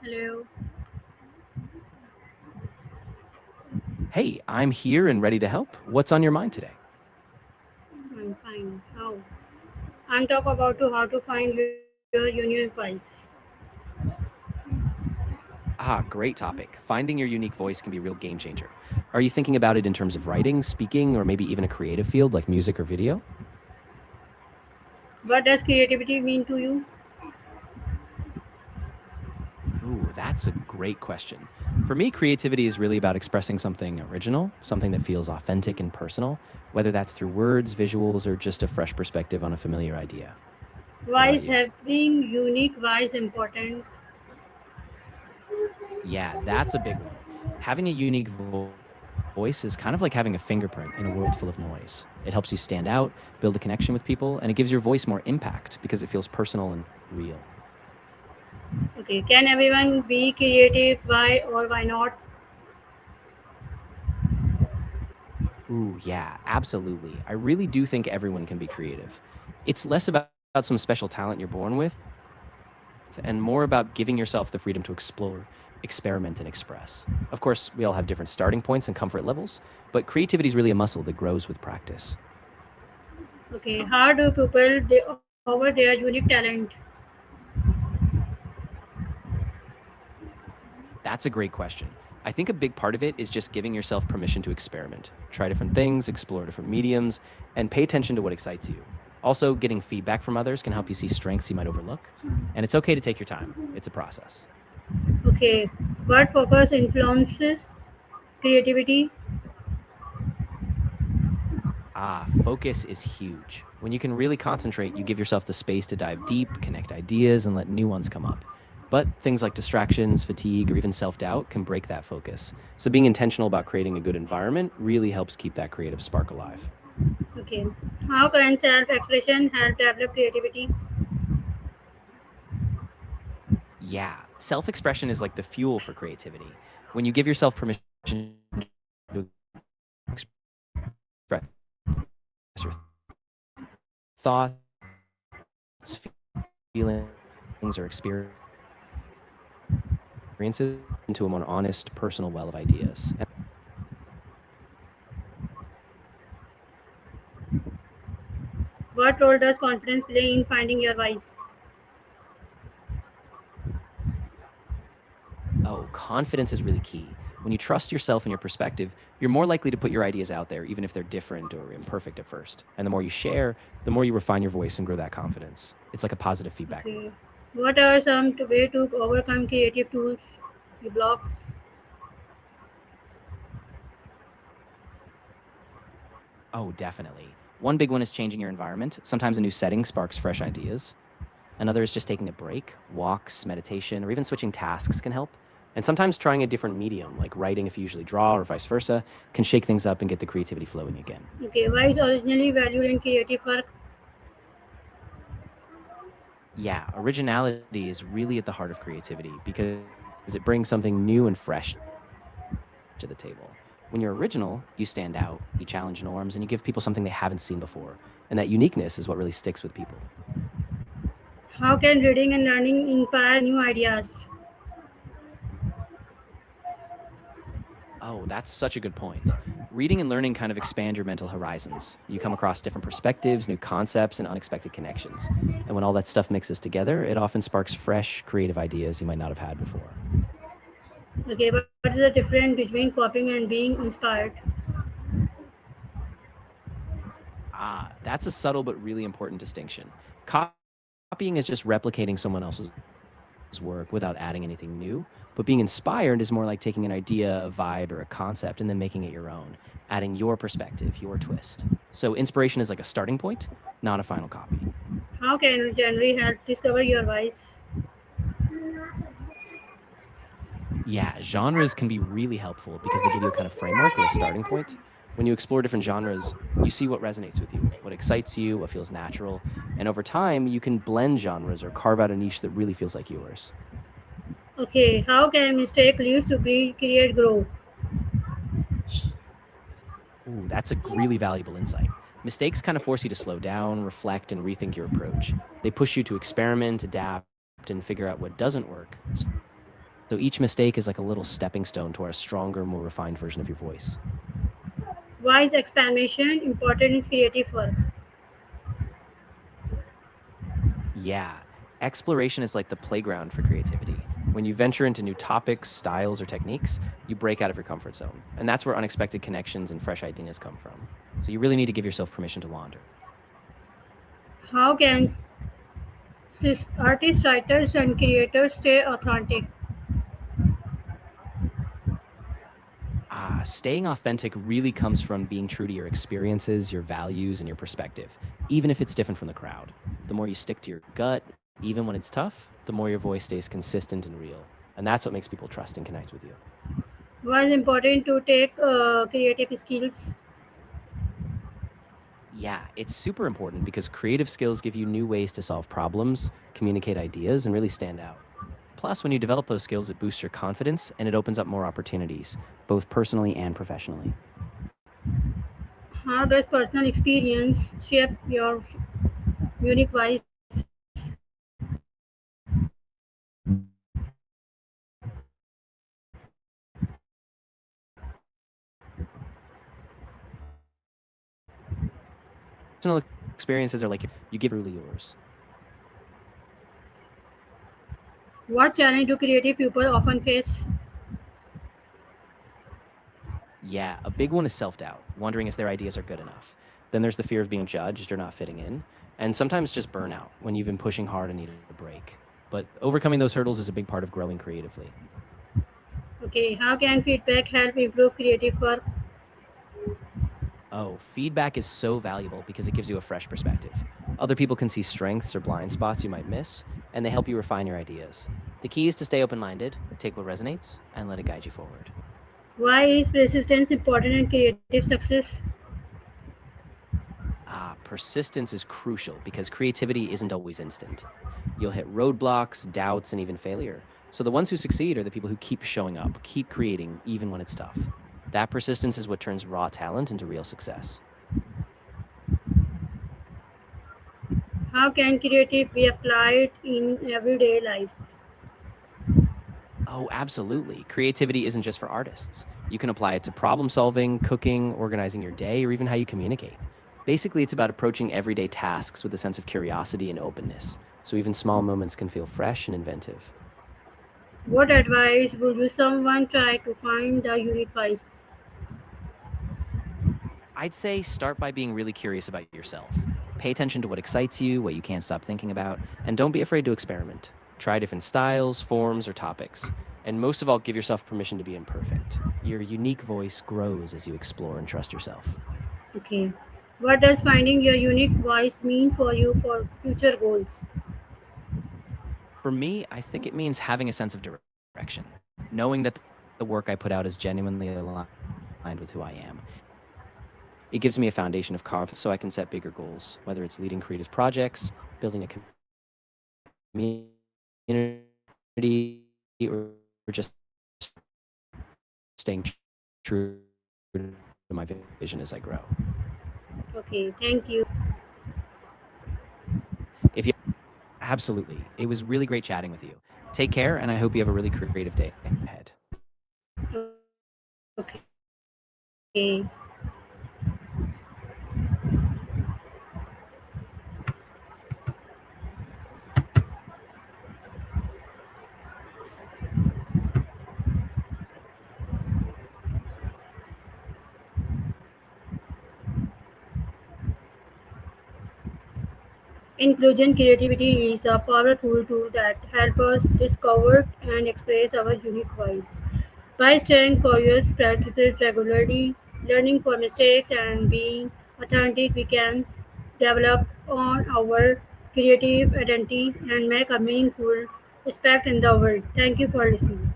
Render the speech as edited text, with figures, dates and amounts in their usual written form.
Hello, Hey, I'm here and ready to help. What's on your mind today? I'm fine. How? I'm talk about to how to find your unique voice. Great topic. Finding your unique voice can be a real game changer. Are you thinking about it in terms of writing, speaking, or maybe even a creative field like music or video? What does creativity mean to you? Ooh, that's a great question. For me, creativity is really about expressing something original, something that feels authentic and personal, whether that's through words, visuals, or just a fresh perspective on a familiar idea. What Why about is you? having unique voice important? Yeah, that's a big one. Having a unique voice is kind of like having a fingerprint in a world full of noise. It helps you stand out, build a connection with people, and it gives your voice more impact because it feels personal and real. Okay, can everyone be creative? Why or why not? Ooh, yeah, absolutely. I really do think everyone can be creative. It's less about some special talent you're born with and more about giving yourself the freedom to explore, experiment, and express. Of course, we all have different starting points and comfort levels, but creativity is really a muscle that grows with practice. Okay, how do people they over their unique talent? That's a great question. I think a big part of it is just giving yourself permission to experiment, try different things, explore different mediums, and pay attention to what excites you. Also, getting feedback from others can help you see strengths you might overlook. And it's okay to take your time, it's a process. Okay, what focus influences creativity? Focus is huge. When you can really concentrate, you give yourself the space to dive deep, connect ideas, and let new ones come up. But things like distractions, fatigue, or even self doubt can break that focus. So, being intentional about creating a good environment really helps keep that creative spark alive. Okay, how can self-expression help develop creativity? Yeah, self expression is like the fuel for creativity. When you give yourself permission to express your thoughts, feelings, or experiences into a more honest, personal well of ideas. And What role does confidence play in finding your voice? oh, confidence is really key. When you trust yourself and your perspective, you're more likely to put your ideas out there, even if they're different or imperfect at first. And the more you share, the more you refine your voice and grow that confidence. It's like a positive feedback loop. Okay. What are some way to overcome creative tools, the blocks? Oh, definitely. One big one is changing your environment. Sometimes a new setting sparks fresh ideas. Another is just taking a break. Walks, meditation, or even switching tasks can help. And sometimes trying a different medium, like writing if you usually draw or vice versa, can shake things up and get the creativity flowing again. Okay. Why is originally valued in creative work? Yeah, originality is really at the heart of creativity because it brings something new and fresh to the table. When you're original, you stand out, you challenge norms, and you give people something they haven't seen before. And that uniqueness is what really sticks with people. How can reading and learning inspire new ideas? Oh, that's such a good point. Reading and learning kind of expand your mental horizons. You come across different perspectives, new concepts, and unexpected connections. And when all that stuff mixes together, it often sparks fresh, creative ideas you might not have had before. Okay. What is the difference between copying and being inspired? That's a subtle but really important distinction. Copying is just replicating someone else's work without adding anything new. But being inspired is more like taking an idea, a vibe, or a concept and then making it your own, adding your perspective, your twist. So inspiration is like a starting point, not a final copy. How can genre help discover your voice? Yeah, genres can be really helpful because they give you a kind of framework or a starting point. When you explore different genres, you see what resonates with you, what excites you, what feels natural. And over time, you can blend genres or carve out a niche that really feels like yours. Okay. How can mistake lead to create grow? Ooh, that's a really valuable insight. Mistakes kind of force you to slow down, reflect, and rethink your approach. They push you to experiment, adapt, and figure out what doesn't work So each mistake is like a little stepping stone to our stronger, more refined version of your voice. Why is experimentation important in creative work? Yeah, exploration is like the playground for creativity. When you venture into new topics, styles, or techniques, you break out of your comfort zone. And that's where unexpected connections and fresh ideas come from. So you really need to give yourself permission to wander. How can artists, writers, and creators stay authentic? Staying authentic really comes from being true to your experiences, your values, and your perspective, even if it's different from the crowd. The more you stick to your gut, even when it's tough, the more your voice stays consistent and real. And that's what makes people trust and connect with you. Why is important to take creative skills? Yeah, it's super important because creative skills give you new ways to solve problems, communicate ideas, and really stand out. Plus, when you develop those skills, it boosts your confidence and it opens up more opportunities, both personally and professionally. How does personal experience shape your unique voice? Personal experiences are like you give truly yours. What challenge do creative people often face? Yeah, a big one is self doubt, wondering if their ideas are good enough. Then there's the fear of being judged or not fitting in, and sometimes just burnout when you've been pushing hard and needed a break. But overcoming those hurdles is a big part of growing creatively. Okay, how can feedback help improve creative work? Oh, feedback is so valuable because it gives you a fresh perspective. Other people can see strengths or blind spots you might miss, and they help you refine your ideas. The key is to stay open minded, take what resonates, and let it guide you forward. Why is persistence important in creative success? Persistence is crucial because creativity isn't always instant. You'll hit roadblocks, doubts, and even failure. So the ones who succeed are the people who keep showing up, keep creating, even when it's tough. That persistence is what turns raw talent into real success. How can creative be applied in everyday life? Oh, absolutely. Creativity isn't just for artists. You can apply it to problem solving, cooking, organizing your day, or even how you communicate. Basically, it's about approaching everyday tasks with a sense of curiosity and openness, so even small moments can feel fresh and inventive. What advice would you someone try to find the unique voice? I'd say start by being really curious about yourself. Pay attention to what excites you, what you can't stop thinking about, and don't be afraid to experiment. Try different styles, forms, or topics. And most of all, give yourself permission to be imperfect. Your unique voice grows as you explore and trust yourself. Okay. What does finding your unique voice mean for you for future goals? For me, I think it means having a sense of direction, knowing that the work I put out is genuinely aligned with who I am. It gives me a foundation of confidence so I can set bigger goals, whether it's leading creative projects, building a community, or just staying true to my vision as I grow. Okay, thank you. If you absolutely, it was really great chatting with you. Take care, and I hope you have a really creative day ahead. Okay. Inclusion creativity is a powerful tool that helps us discover and express our unique voice. By staying curious, practice regularly, learning from mistakes, and being authentic, we can develop on our creative identity and make a meaningful impact in the world. Thank you for listening.